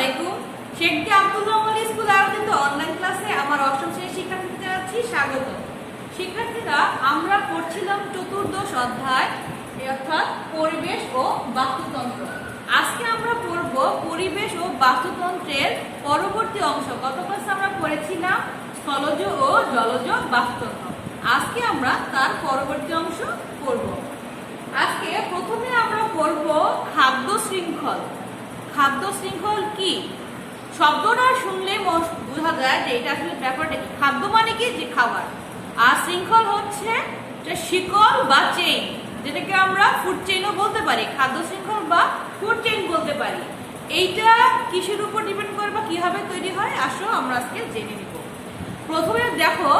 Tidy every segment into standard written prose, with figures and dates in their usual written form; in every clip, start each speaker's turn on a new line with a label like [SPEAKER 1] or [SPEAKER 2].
[SPEAKER 1] আলাইকুম। Sheikh D Abdul Rahman school আয়োজিত online ক্লাসে আমার অষ্টম শ্রেণীর শিক্ষার্থীদের জানাচ্ছি স্বাগত। শিক্ষার্থীরা, আমরা পড়ছিলাম চতুর্দশ অধ্যায় অর্থাৎ পরিবেশ ও বাস্তুতন্ত্র। আজকে আমরা পড়ব পরিবেশ ও বাস্তুতন্ত্রের পরবর্তী অংশ। গত ক্লাসে আমরা পড়েছিলাম স্থলজ ও জলজ বাস্তুতন্ত্র। আজকে আমরা তার পরবর্তী অংশ পড়ব। আজকে প্রথমে আমরা পড়ব খাদ্য শৃঙ্খল। খাদ্য শৃঙ্খল কি? শব্দটা শুনলে বোঝা যায় যে এটা আসলে ব্যাপারটা কি। খাদ্য মানে কি? যে খাবার। আর শৃঙ্খল হচ্ছে যে শিকল বা চেইন, যেটাকে আমরা ফুড চেইনও বলতে পারি, খাদ্য শৃঙ্খল বা ফুড চেইন বলতে পারি। এইটা কিসের উপর ডিপেন্ড করে বা কিভাবে তৈরি হয়, আসো আমরা আজকে জেনে নিব। প্রথমে দেখো,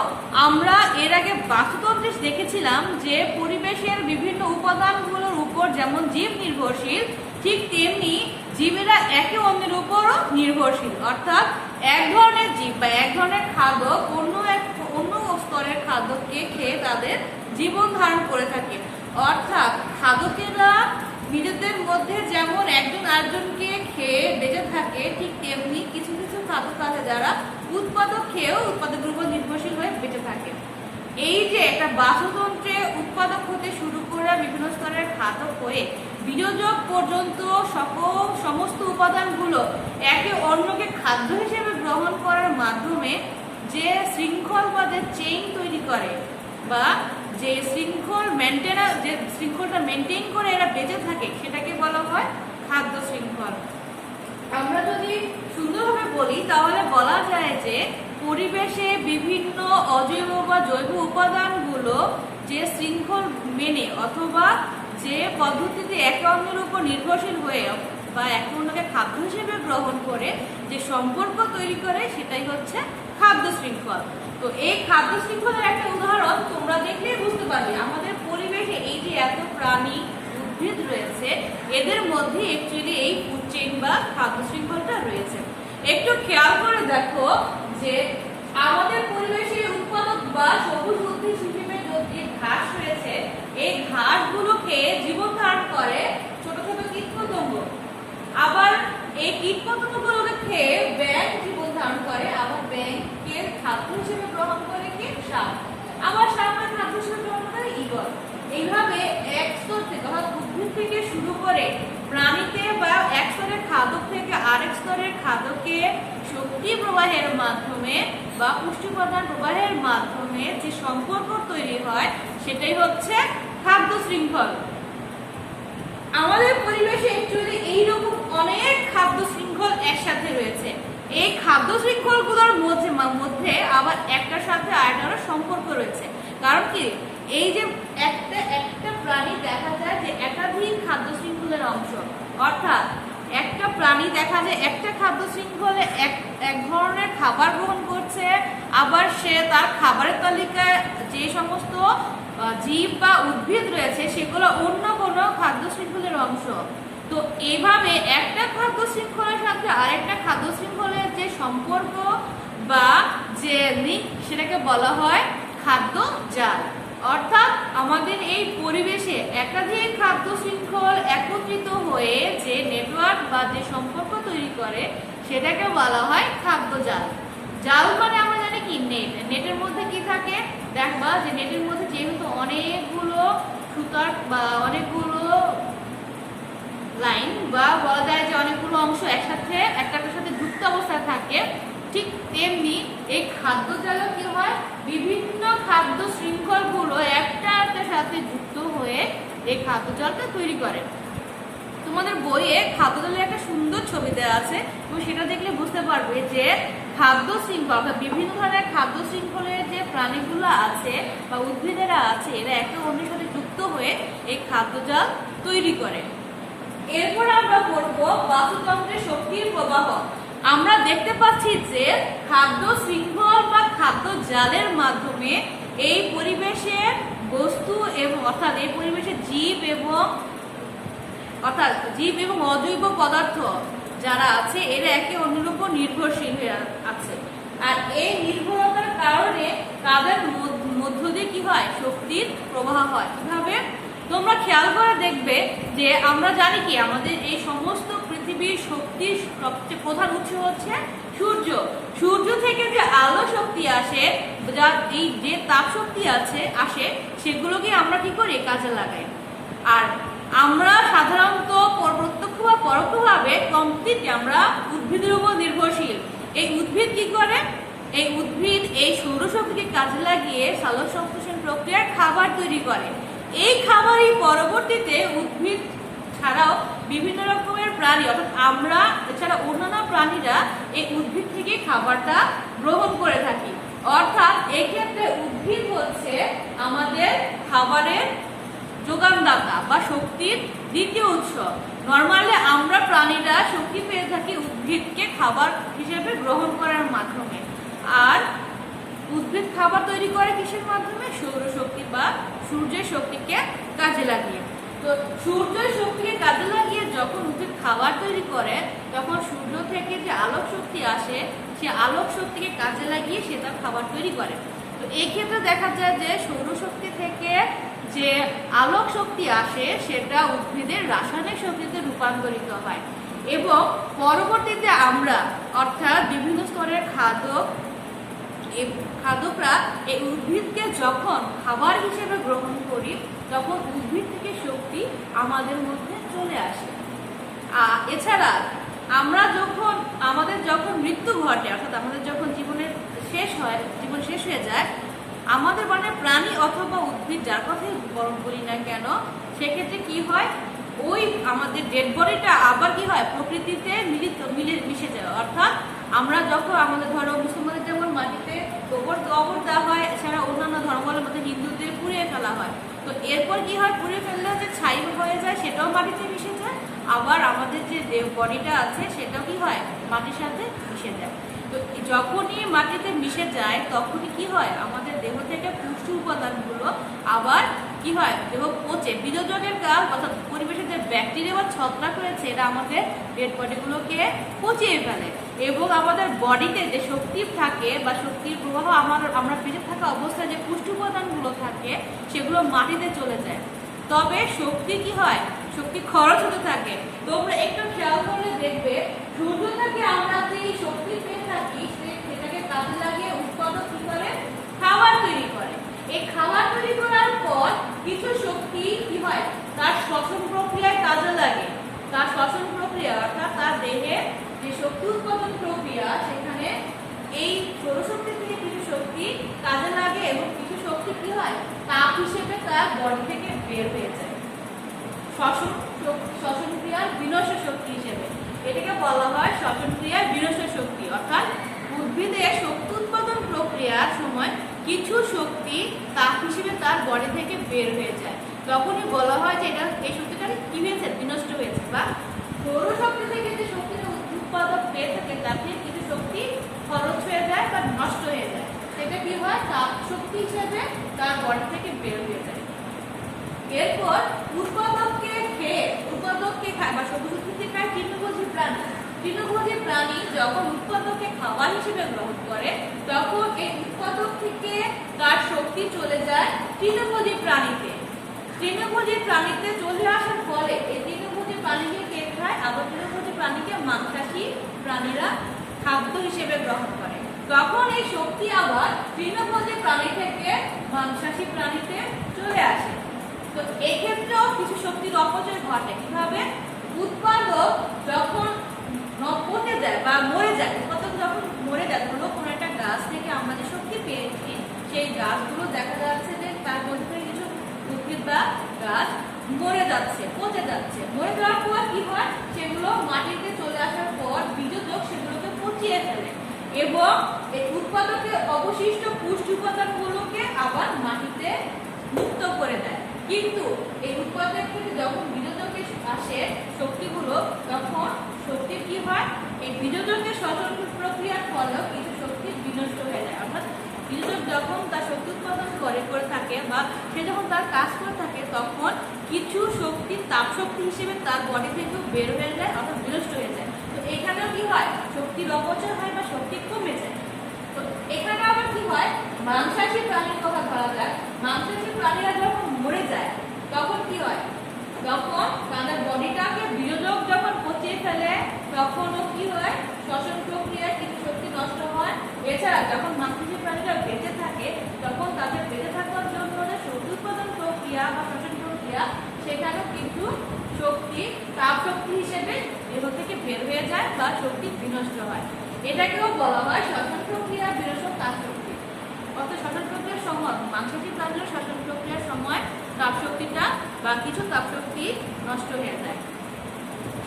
[SPEAKER 1] আমরা এর আগে বাস্তুতন্ত্রে দেখেছিলাম যে পরিবেশের বিভিন্ন উপাদানগুলোর উপর যেমন জীব নির্ভরশীল, ঠিক তেমনি জীবেরা একে অন্যের উপরও নির্ভরশীল। অর্থাৎ এক ধরনের জীব বা এক ধরনের খাদ্য অন্য স্তরের খাদ্যকে খেয়ে তাদের জীবন ধারণ করে থাকে। অর্থাৎ খাদ্যকেরা নিজেদের মধ্যে যেমন একজন আরেকজনকে খেয়ে বেঁচে থাকে, ঠিক তেমনি কিছু কিছু খাদ্য আছে যারা উৎপাদক খেয়েও উৎপাদকের উপর নির্ভরশীল হয়ে বেঁচে থাকে। এই যে একটা বাস্তুতন্ত্রে উৎপাদক হতে শুরু করে বিভিন্ন স্তরের খাদ্য হয়ে বিয়োজক পর্যন্ত সমস্ত উপাদানগুলো একে অন্যকে খাদ্য হিসেবে গ্রহণ করার মাধ্যমে যে শৃঙ্খল বা যে চেইন তৈরি করে বা যে শৃঙ্খলটা মেনটেন করে এরা বেঁচে থাকে, সেটাকে বলা হয় খাদ্য শৃঙ্খল। আমরা যদি সুন্দরভাবে বলি তাহলে বলা যায় যে পরিবেশে বিভিন্ন অজৈব বা জৈব উপাদানগুলো যে শৃঙ্খল মেনে অথবা যে পদ্ধতিতে একে অন্যের উপর নির্ভরশীল হয়ে বা একে অন্যকে খাদ্য হিসেবে গ্রহণ করে যে সম্পর্ক তৈরি করে, সেটাই হচ্ছে খাদ্য শৃঙ্খল। তো এই খাদ্য শৃঙ্খলের একটা উদাহরণ তোমরা দেখলেই বুঝতে পারবে। আমাদের পরিবেশে এই যে এত প্রাণী উদ্ভিদ রয়েছে, এদের মধ্যে অ্যাকচুয়ালি এই ফুড চেইন বা খাদ্য শৃঙ্খলটা রয়েছে। একটু খেয়াল করে দেখো যে আমাদের পরিবেশে উৎপাদক বা সবুজ উদ্ভিদ হিসেবে যে ঘাস রয়েছে, এই ঘাসগুলোকে জীবন ধারণ করে ছোট ছোট কীটপতঙ্গ। আবার এই কীটপতঙ্গগুলোকে খেয়ে ব্যাঙ জীবন ধারণ করে। আবার ব্যাঙের খাদ্য হিসেবে গ্রহণ করে কি? সাপ। আবার সাপের খাদ্য হিসেবে গ্রহণ করে ঈগল। এইভাবে এক স্তর থেকে অর্থাৎ উদ্ভিদ থেকে শুরু করে প্রাণীতে বা এক স্তরের খাদ্য থেকে আরেক স্তরের খাদ্যকে শক্তি প্রবাহের মাধ্যমে বা পুষ্টি উপাদান প্রবাহের মাধ্যমে যে সম্পর্ক তৈরি হয়, সেটাই হচ্ছে খাদ্য শৃঙ্খল। আমাদের পরিবেশে অ্যাকচুয়ালি এইরকম অনেক খাদ্য শৃঙ্খল একসাথে রয়েছে। এই খাদ্য শৃঙ্খলগুলোর মধ্যে আবার একটার সাথে আরেকটারও সম্পর্ক রয়েছে। কারণ কি? এই যে একটা প্রাণী দেখা যায় যে একাধিক খাদ্য শৃঙ্খলের অংশ। অর্থাৎ একটা প্রাণী দেখা যায় একটা খাদ্য শৃঙ্খলে এক ধরনের খাবার গ্রহণ করছে, আবার সে তার খাবারের তালিকায় যে সমস্ত জীব বা উদ্ভিদ রয়েছে সেগুলো অন্য কোনো খাদ্য শৃঙ্খলের অংশ। তো এইভাবে একটা খাদ্য শৃঙ্খলের সাথে আরেকটা খাদ্য শৃঙ্খলের যে সম্পর্ক বা যে লিঙ্ক, সেটাকে বলা হয় খাদ্য জাল। অর্থাৎ আমাদের এই পরিবেশে একাধিক খাদ্য শৃঙ্খল একত্রিত হয়ে যে নেটওয়ার্ক বা যে সম্পর্ক তৈরি করে, সেটাকে বলা হয় খাদ্য জাল। জাল মানে আমরা জানি কি? নেটের মধ্যে কি থাকে? দেখবা যে নেটের মধ্যে যেহেতু অনেকগুলো সুতার বা অনেকগুলো লাইন বা বলা যায় যে অনেকগুলো অংশ একসাথে একটার সাথে যুক্ত অবস্থায় থাকে, ঠিক তেমনি এই খাদ্য জালও কি হয়? বিভিন্ন খাদ্য শৃঙ্খলগুলো একটার সাথে যুক্ত হয়ে এই খাদ্য জালটা তৈরি করে। তোমাদের বইয়ে খাদ্য জালের একটা সুন্দর ছবি দেওয়া আছে, তুমি সেটা দেখলে বুঝতে পারবে যে খাদ্য শৃঙ্খল অর্থাৎ বিভিন্ন ধরনের খাদ্য শৃঙ্খলের যে প্রাণীগুলো আছে বা উদ্ভিদেরা আছে, এরা একে অন্যের সাথে যুক্ত হয়ে এই খাদ্য জাল তৈরি করে। এরপর আমরা পড়বো বাস্তুতন্ত্রের শক্তির প্রবাহ। আমরা দেখতে পাচ্ছি যে খাদ্য শৃঙ্খল বা খাদ্য জালের মাধ্যমে এই পরিবেশের বস্তু এবং অর্থাৎ এই পরিবেশের জীব এবং অজৈব পদার্থ যারা আছে, এরা একে অন্যের উপর নির্ভরশীল হয়ে আছে। আর এই নির্ভরতার কারণে তাদের মধ্য দিয়ে কি হয়? শক্তির প্রবাহ হয়। কিভাবে? তোমরা খেয়াল করে দেখবে যে আমরা জানি কি আমাদের এই সমস্ত পৃথিবী পৃথিবীর শক্তির সবচেয়ে প্রধান উৎস হচ্ছে সূর্য। সূর্য থেকে যে আলো শক্তি আসে, যা এই যে তাপ শক্তি আসে সেগুলোকে আমরা কি করি, কাজে লাগাই। আর আমরা সাধারণত প্রত্যক্ষ বা পরোক্ষভাবে কমপ্লিট আমরা উদ্ভিদের উপর নির্ভরশীল। এই উদ্ভিদ কি করে, এই উদ্ভিদ এই সৌরশক্তিকে কাজে লাগিয়ে সালোক সংশ্লেষণ প্রক্রিয়ার খাবার তৈরি করে। এই খাবারই পরবর্তীতে উদ্ভিদ ছাড়াও বিভিন্ন রকমের প্রাণী অর্থাৎ আমরা এছাড়া অন্যান্য প্রাণীরা এই উদ্ভিদ থেকে খাবারটা গ্রহণ করে থাকি। অর্থাৎ এক্ষেত্রে উদ্ভিদ হচ্ছে আমাদের খাবারের যোগানদাতা বা শক্তির দ্বিতীয় উৎস। নরমালি আমরা প্রাণীরা শক্তি পেয়ে থাকি উদ্ভিদকে খাবার হিসেবে গ্রহণ করার মাধ্যমে। আর উদ্ভিদ খাবার তৈরি করে কিসের মাধ্যমে, সৌরশক্তি বা সূর্যের শক্তিকে কাজে লাগিয়ে। তো সূর্যের শক্তিকে কাজে লাগিয়ে যখন উদ্ভিদ খাবার তৈরি করে তখন সূর্য থেকে যে আলোক শক্তি আসে সে আলোক শক্তিকে কাজে লাগিয়ে সে তার খাবার তৈরি করে। তো এই ক্ষেত্রে দেখা যায় যে সৌরশক্তি থেকে যে আলোক শক্তি আসে সেটা উদ্ভিদের রাসায়নিক শক্তিতে রূপান্তরিত হয় এবং পরবর্তীতে আমরা অর্থাৎ বিভিন্ন স্তরের খাদ্যকরা এই উদ্ভিদকে যখন খাবার হিসেবে গ্রহণ করি তখন উদ্ভিদ থেকে শক্তি আমাদের মধ্যে চলে আসে। এছাড়া আমরা আমাদের যখন মৃত্যু ঘটে অর্থাৎ আমাদের যখন জীবন শেষ হয়ে যায়, আমাদের মানে প্রাণী অথবা উদ্ভিদ যার কথাই বলি না কেন, সেক্ষেত্রে কি হয়, ওই আমাদের ডেড বডিটা আবার কি হয়, প্রকৃতিতে মিশে যায়। অর্থাৎ আমরা যখন আমাদের ধরো মুসলমানদের যেমন মাটিতে গোবর দেওয়া হয়, এছাড়া অন্যান্য ধর্মের মধ্যে হিন্দুদের পুড়িয়ে ফেলা হয়। তো এরপর কি হয়, পুড়িয়ে ফেললে যে ছাই হয়ে যায় সেটাও মাটিতে মিশে যায়, আবার আমাদের যে বডিটা আছে সেটাও কি হয়, মাটির সাথে মিশে যায়। তো যখনই মাটিতে মিশে যায় তখনই কি হয়, আমাদের দেহ থেকে পুষ্টি উপাদানগুলো আবার কি হয়, দেহ পচে বিয়োজনের কাজ অর্থাৎ পরিবেশের যে ব্যাকটেরিয়া বা ছত্রাক রয়েছে এরা আমাদের ডেড বডিগুলোকে পচিয়ে ফেলে এবং আমাদের বডিতে যে শক্তি থাকে বা শক্তির প্রবাহ আমরা বেঁচে থাকা অবস্থায় যে পুষ্টি উপাদানগুলো থাকে সেগুলো মাটিতে চলে যায়। তবে শক্তি কি হয়, শক্তি খরচ হতে থাকে। তোমরা একটু খেয়াল করলে দেখবে সূর্য থেকে আমরা যে শক্তি পেয়ে থাকি সেটাকে কাজে লাগিয়ে উৎপাদক কি করে, খাবার তৈরি করে। এই খাবার তৈরি করার পর কিছু শক্তি কি হয়, তার শ্বসন প্রক্রিয়ায় কাজে লাগে। তার শ্বসন প্রক্রিয়া অর্থাৎ তার দেহে যে শক্তি উৎপাদন প্রক্রিয়া সেখানে এই সৌরশক্তি থেকে কিছু শক্তি কাজে লাগে এবং কিছু শক্তি কি হয়, তাপ হিসেবে তার বডি থেকে বের হয়ে যায় শ্বসন ক্রিয়ার বিনষ্ট শক্তি হিসেবে। এটাকে বলা হয় শ্বসন ক্রিয়ার বিনষ্ট শক্তি। অর্থাৎ উদ্ভিদের শক্তি উৎপাদন প্রক্রিয়ার সময় কিছু শক্তি তাপ হিসেবে তার বডি থেকে বের হয়ে যায়, তখনই বলা হয় যে এই শক্তিটা কি হয়েছে, বিনষ্ট হয়েছে। বা সৌরশক্তি থেকে যে শক্তিটা উৎপাদন পেয়ে থাকে তার থেকে কিছু শক্তি খরচ হয়ে যায় বা নষ্ট হয়ে যায়, সেটা কি হয়, তাপ শক্তি হিসেবে তার বডি থেকে বের হয়ে যায়। এরপর উৎপাদককে খায় বা সবুজ খায় তৃণভোজী প্রাণী। তৃণভোজী প্রাণী যখন উৎপাদককে খাবার হিসেবে গ্রহণ করে তখন এই উৎপাদক থেকে তার শক্তি চলে যায় তৃণভোজী প্রাণীতে। তৃণভোজী প্রাণীতে চলে আসার ফলে এই তৃণভোজী প্রাণীকে কে খায়, আবার তৃণভোজী প্রাণীকে মাংসাশী প্রাণীরা খাদ্য হিসেবে গ্রহণ করে। তখন এই শক্তি আবার তৃণভোজী প্রাণী থেকে মাংসাশী প্রাণীতে চলে আসে। তো এক্ষেত্রেও কিছু শক্তির অপচয় ঘটে। কিভাবে, উৎপাদক যখন পচে যায় বা মরে যায়, উৎপাদক যখন মরে যায়, ধরো কোনো একটা গাছ থেকে আমরা যে শক্তি পেয়েছি সেই গাছগুলো দেখা যাচ্ছে যে তার মধ্যে কিছু উদ্ভিদ বা গাছ মরে যাচ্ছে, পচে যাচ্ছে। মরে যাওয়ার পর কি হয়, সেগুলো মাটিতে চলে আসার পর বীজোজক সেগুলোকে পচিয়ে ফেলে এবং এই উৎপাদকের অবশিষ্ট পুষ্টি উপাদানগুলোকে আবার মাটিতে মুক্ত করে দেয়। কিন্তু এই উৎপাদক থেকে যখন বীজোজকে আসে শক্তিগুলো, তখন শক্তি কি হয়, এই বীজোজকের শ্বসন প্রক্রিয়ার ফলেও কিছু শক্তি বিনষ্ট হয়ে যায়। অর্থাৎ বীজোজক যখন তার শক্তি উৎপাদন করে থাকে বা সে যখন তার কাজ করে থাকে তখন কিছু শক্তি তাপ শক্তি হিসেবে তার বডি থেকে বের হয়ে যায় অর্থাৎ বিনষ্ট হয়ে যায়। তো এখানেও কি হয়, শক্তির অপচয় হয় বা শক্তি কমে যায়। তো এখানে আবার কি হয়, মাংসাশী প্রাণীর কথা ধরা যায়। মাংসাশী প্রাণীরা যখন মরে যায় তখন কি হয়, তখন তাদের বডিটাকে বিয়োজক যখন পচিয়ে ফেলে তখনও কি হয়, শ্বসন প্রক্রিয়ায় কিছু শক্তি নষ্ট হয়। এছাড়া যখন মাংসাশী প্রাণীরা বেঁচে থাকে তখন তাদের বেঁচে থাকার জন্য যে শক্তি উৎপাদন প্রক্রিয়া বা শ্বসন প্রক্রিয়া, সেখানেও কিন্তু শক্তি তাপ শক্তি হিসেবে দেহ থেকে বের হয়ে যায় বা শক্তি বিনষ্ট হয়। এটাকেও বলা হয় শ্বসন প্রক্রিয়া বিনষ্ট তাপ শক্তি। অর্থাৎ শ্বসন প্রক্রিয়ার সময় মাংসাশী প্রাণীর শ্বসন প্রক্রিয়ার সময় তাপ শক্তিটা বা কিছু তাপ শক্তি নষ্ট হয়ে যায়।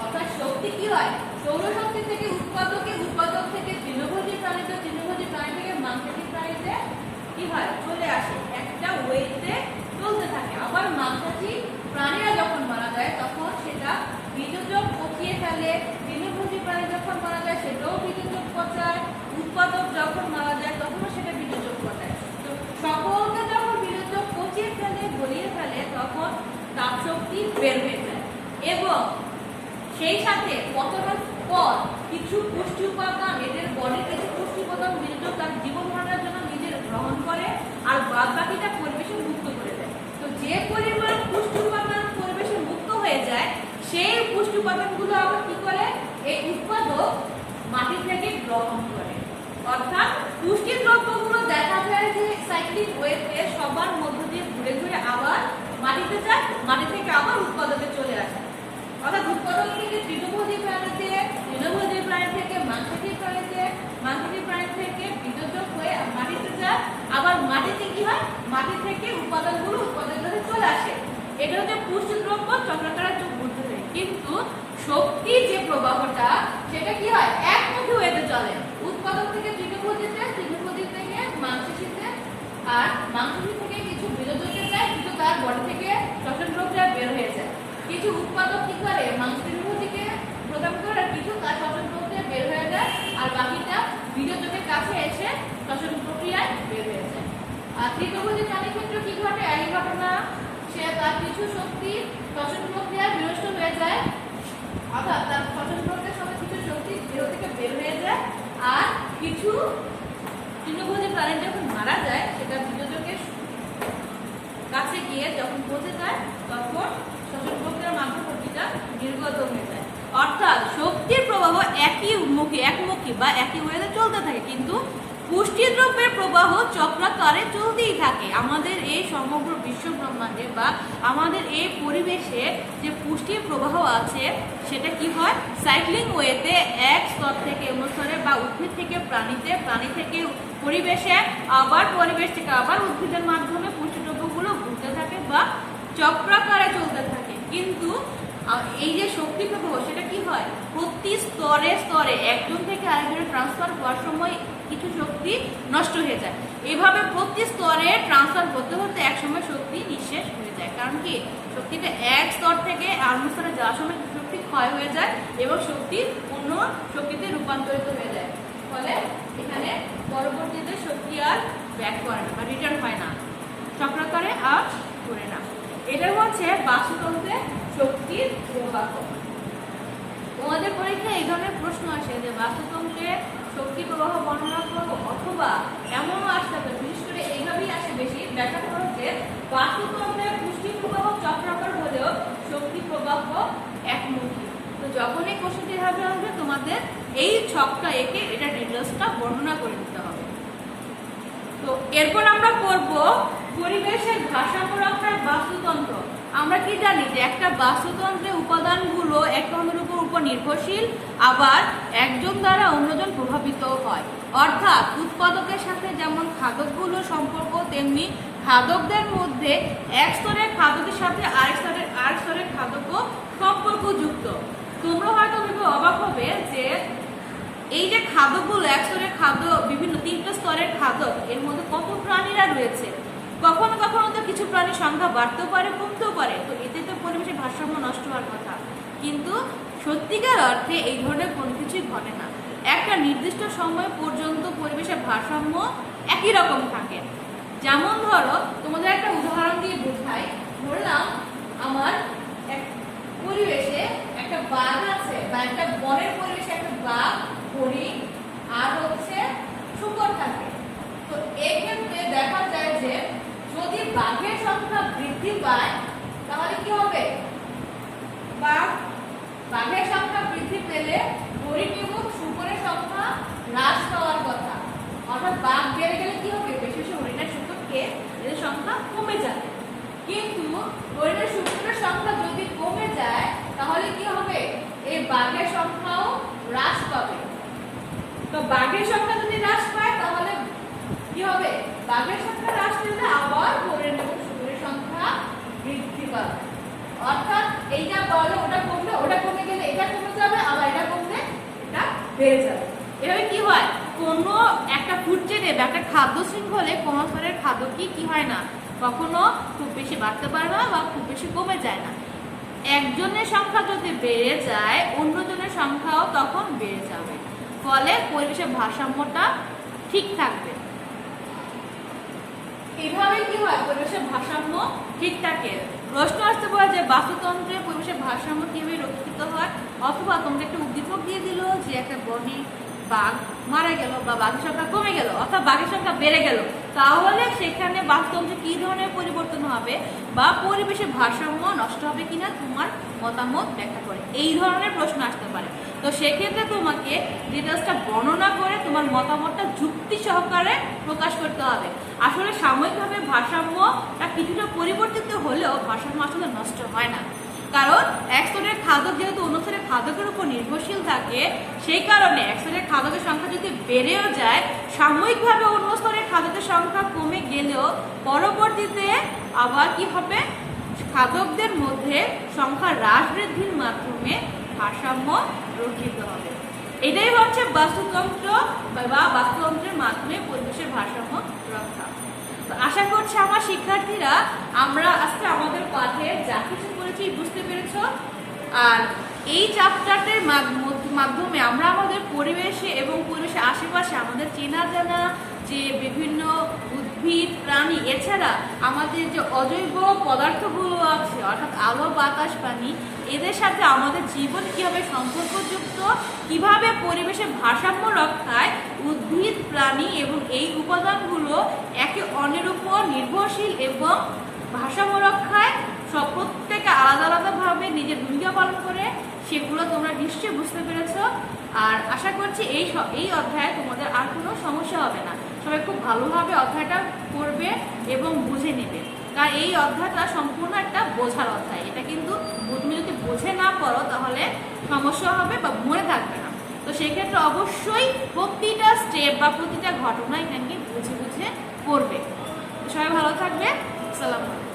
[SPEAKER 1] অর্থাৎ শক্তি কি হয়, সৌরশক্তি থেকে উৎপাদক থেকে তৃণভোজী প্রাণীতে, তৃণভোজী প্রাণী থেকে মাংসাশী প্রাণীতে কি হয়, চলে আসে, একটা ওয়েতে চলতে থাকে। আবার মাংসাশী প্রাণীরা যখন মারা যায় তখন সেটা বীজযোগ পচিয়ে ফেলে। তৃণভোজী প্রাণী যখন মারা যায় সেটাও বীজযোগ পচায়। উৎপাদক যখন মারা যায় তখনও সেটা বীজযোগ পচায়। তো সকলকে যখন বীজযোগ পচিয়ে ফেলে, গলিয়ে ফেলে, তখন তাপ শক্তি বের হয়ে যায়। এবং সেই সাথে পতনের পর কিছু পুষ্টি উপাদান, এদের বডির কিছু পুষ্টি উপাদান বীজযোগ তার জীবন ধারণের জন্য নিজের গ্রহণ করে, আর বাদ বাকিটা পরিবেশে মুক্ত করে দেয়। তো যে পরিমাণ পুষ্টি উপাদান পরিবেশে মুক্ত হয়ে যায়, সেই পুষ্টি উপাদানগুলো আবার কি করে, এই উৎপাদক মাটি থেকে গ্রহণ করে। অর্থাৎ পুষ্টি দ্রব্যগুলো দেখা যায় যে সাইক্লিক ওয়েতে সবার মধ্য দিয়ে ঘুরে ঘুরে আবার মাটিতে যায়, মাটি থেকে আবার উৎপাদকে চলে আসে। অর্থাৎ উৎপাদন থেকে তৃণভোজী প্রাণীতে, তৃণভোজী প্রাণী থেকে মাংসাশী প্রাণীতে, মাংসাশী প্রাণী থেকে বীজযোগ হয়ে মাটিতে যায়, আবার মাটিতে কি হয়, মাটি থেকে উৎপাদনগুলো উৎপাদকে চলে আসে। এটা হচ্ছে পুষ্টি দ্রব্য চক্রাকারে যোগ বুঝতে হবে। কিন্তু শক্তির যে প্রবাহটা সেটা কি হয়, একমুখী ওয়েতে চলে। উৎপাদন থেকে তৃণভোজীতে, তৃণভোজী থেকে মাংসাশীতে, আর মাংসাশী থেকে কিছু বীজযোগে যায়, কিন্তু তার বডি থেকে শ্বসন প্রক্রিয়া বের হয়ে যায়। কিছু উৎপাদক কি করে, মাংসাশীকে প্রদান করে, আর কিছু তার শ্বসন প্রক্রিয়া বের হয়ে যায়, আর বাকিটা বীজযোগের কাছে এসে শ্বসন প্রক্রিয়ায় বের হয়ে যায়। আর তৃতীয়ভোজী প্রাণীর ক্ষেত্রে কি ঘটে, একই ঘটনা। সে তার কিছু শক্তি শ্বসন প্রক্রিয়ায় বিনষ্ট হয়ে যায়, অর্থাৎ তার শ্বসন প্রক্রিয়ার সময় কিছু শক্তি দেহ থেকে বের হয়ে যায়, আর কিছু তৃণভোজী প্রাণী যখন মারা যায় সেটা বীজযোগের কাছে গিয়ে যখন পচে যায় তখন শ্বসন প্রক্রিয়ার মাধ্যমটা নির্গত হয়ে যায়। অর্থাৎ শক্তির প্রবাহ একমুখী বা একই ওয়েতে চলতে থাকে, কিন্তু পুষ্টি দ্রব্যের প্রবাহ চক্রাকারে চলতেই থাকে। আমাদের এই সমগ্র বিশ্ব ব্রহ্মাণ্ডে বা আমাদের এই পরিবেশে যে পুষ্টির প্রবাহ আছে সেটা কি হয়, সাইক্লিং ওয়েতে এক স্তর থেকে অন্য স্তরে বা উদ্ভিদ থেকে প্রাণীতে, প্রাণী থেকে পরিবেশে, আবার পরিবেশ থেকে আবার উদ্ভিদের মাধ্যমে পুষ্টি দ্রব্যগুলো ঘুরতে থাকে বা চক্রাকারে চলতে থাকে। কিন্তু এই যে শক্তি প্রবাহ সেটা কি হয়, প্রতি স্তরে স্তরে একজন থেকে আরেকজনে ট্রান্সফার হওয়ার সময় কিছু শক্তি নষ্ট হয়ে যায়। এভাবে প্রতি স্তরে ট্রান্সফার করতে হতে এক সময় শক্তি নিঃশেষ হয়ে যায়। কারণ কি, শক্তিটা এক স্তর থেকে অন্য স্তরে যাওয়ার সময় শক্তি ক্ষয় হয়ে যায় এবং শক্তি অন্য শক্তিতে রূপান্তরিত হয়ে যায়। ফলে এখানে পরবর্তীতে শক্তি আর ব্যাক করে না বা রিটার্ন হয় না, চক্রাকারে আর ঘুরে না। এটা হচ্ছে বাস্তুতন্ত্রে শক্তির প্রবাহ। তোমাদের পরীক্ষায় এই ধরনের প্রশ্ন আসে যে বাস্তুতন্ত্রে শক্তি প্রবাহ বর্ণনা করবো, অথবা এমনও আসতে হবে, বিশেষ করে এইভাবেই আসে বেশি, ব্যাখ্যা করো যে বাস্তুতন্ত্রে পুষ্টি প্রবাহ চক্রাকার হলেও শক্তি প্রবাহ একমুখী। তো যখন এই কোশ্চেনটি আসবে তোমাদের এই ছকটা এঁকে এটা ডিটেলসটা বর্ণনা করে দিতে হবে। তো এরপর আমরা করব পরিবেশের ভারসাম্য রক্ষার বাস্তুতন্ত্র। আমরা কি জানি যে একটা বাস্তুতন্ত্রে উপাদানগুলো একে অন্যের উপর নির্ভরশীল, আবার একজন দ্বারা অন্যজন প্রভাবিত হয়। অর্থাৎ উৎপাদকের সাথে যেমন খাদকগুলো সম্পর্ক, তেমনি খাদকদের মধ্যে এক স্তরের খাদকের সাথে আরেক স্তরের খাদকও সম্পর্কযুক্ত। তোমরা হয়তো ভেবে অবাক হবে যে এই যে খাদকগুলো, এক স্তরের খাদ্য, বিভিন্ন তিনটা স্তরের খাদক, এর মধ্যে কত প্রাণীরা রয়েছে। কখনো কখনো তো কিছু প্রাণীর সংখ্যা বাড়তেও পারে, কমতেও পারে, তো এতে তো পরিবেশের ভারসাম্য নষ্ট হওয়ার কথা। কিন্তু সত্যিকার অর্থে এই ধরনের কোনো কিছুই ঘটে না। একটা নির্দিষ্ট সময় পর্যন্ত পরিবেশের ভারসাম্য একই রকম থাকে। যেমন ধরো, তোমাদের একটা উদাহরণ দিয়ে বোঝাই। ধরলাম আমার এক পরিবেশে একটা বাঘ আছে, বা একটা বনের পরিবেশে একটা বাঘ, হরিণ আর হচ্ছে শূকর থাকে। তো এক্ষেত্রে দেখা যায় যে যদি বাঘের সংখ্যা বৃদ্ধি পায় তাহলে কি হবে, বাঘের সংখ্যা বৃদ্ধি বাঘের সংখ্যাও হ্রাস পাবে। তো বাঘের সংখ্যা যদি হ্রাস পায় তাহলে কি হবে? বাঘের সংখ্যা হ্রাস পেলে আবার হরিণ এবং শুয়োরের সংখ্যা বৃদ্ধি পাবে। অর্থাৎ এইটা বলে ওটা কমলে ওটা কমে গেলে এটা কমে যাবে, আবার এটা কমলে এটা বেড়ে যাবে। এভাবে কি হয়, কোনো একটা ফুড চেইনে বা একটা খাদ্য শৃঙ্খলে কোনো ধরনের খাদ্য কি হয় না, কখনো খুব বেশি বাড়তে পারে না বা খুব বেশি কমে যায় না। একজনের সংখ্যা যদি বেড়ে যায় অন্যজনের সংখ্যাও তখন বেড়ে যাবে, ফলে পরিবেশের ভারসাম্যটা ঠিক থাকবে। এইভাবে কি হয়, পরিবেশের ভারসাম্য ঠিক থাকে। প্রশ্ন আসতে পারে যে বাস্তুতন্ত্রে পরিবেশের ভারসাম্য কিভাবে রক্ষিত হয়, অথবা তোমাকে একটা উদ্দীপক দিয়ে দিল যে একটা বনে বাঘ মারা গেল বা বাঘের সংখ্যা কমে গেল অথবা বাঘের সংখ্যা বেড়ে গেল, তাহলে সেখানে বাস্তুতন্ত্রে কি ধরনের পরিবর্তন হবে বা পরিবেশের ভারসাম্য নষ্ট হবে কিনা তোমার মতামত ব্যাখ্যা করে, এই ধরনের প্রশ্ন আসতে পারে। তো সেক্ষেত্রে তোমাকে ডিটেলসটা বর্ণনা করে তোমার মতামতটা যুক্তি সহকারে প্রকাশ করতে হবে। আসলে সাময়িকভাবে ভারসাম্যটা কিছুটা পরিবর্তিত হলেও ভারসাম্য আসলে নষ্ট হয় না, কারণ এক স্তরের খাদক যেহেতু অন্য স্তরের খাদকের উপর নির্ভরশীল থাকে, সেই কারণে এক স্তরের খাদকের সংখ্যা যদি বেড়েও যায়, সাময়িকভাবে অন্য স্তরের খাদকের সংখ্যা কমে গেলেও পরবর্তীতে আবার কি হবে, খাদকদের মধ্যে সংখ্যা হ্রাস বৃদ্ধির মাধ্যমে ভারসাম্য রক্ষিত হবে। এটাই হচ্ছে বাস্তুতন্ত্র বা বাস্তুতন্ত্রের মাধ্যমে পরিবেশের ভারসাম্য রক্ষা। তো আশা করছি আমার শিক্ষার্থীরা আমরা আজকে আমাদের পাঠে যা কিছু করেছি বুঝতে পেরেছ। আর এই চ্যাপ্টারটির মাধ্যমে আমরা আমাদের পরিবেশে এবং পরিবেশের আশেপাশে আমাদের চেনা জানা যে বিভিন্ন উদ্ভিদ প্রাণী, এছাড়া আমাদের যে অজৈব পদার্থগুলো আছে অর্থাৎ আলো বাতাস পানি, এদের সাথে আমাদের জীবন কিভাবে সম্পর্কযুক্ত, কিভাবে পরিবেশের ভারসাম্য রক্ষায় উদ্ভিদ প্রাণী এবং এই উপাদানগুলো একে অন্যের উপর নির্ভরশীল এবং ভারসাম্য রক্ষায় সব প্রত্যেকে আলাদা আলাদাভাবে নিজের ভূমিকা পালন করে, সেগুলো তোমরা নিশ্চয়ই বুঝতে পেরেছ। আর আশা করছি এই অধ্যায়ে তোমাদের আর কোনো সমস্যা হবে না, সবাই খুব ভালোভাবে অধ্যায়টা করবে এবং বুঝে নেবে। কারণ এই অধ্যায়টা সম্পূর্ণ একটা বোঝার অধ্যায়, এটা কিন্তু তুমি যদি বুঝে না পড়ো তাহলে সমস্যা হবে বা মনে থাকবে না। তো সেক্ষেত্রে অবশ্যই প্রতিটা স্টেপ বা প্রতিটা ঘটনা এখানে বুঝে বুঝে পড়বে। সবাই ভালো থাকবে। আসসালামু আলাইকুম।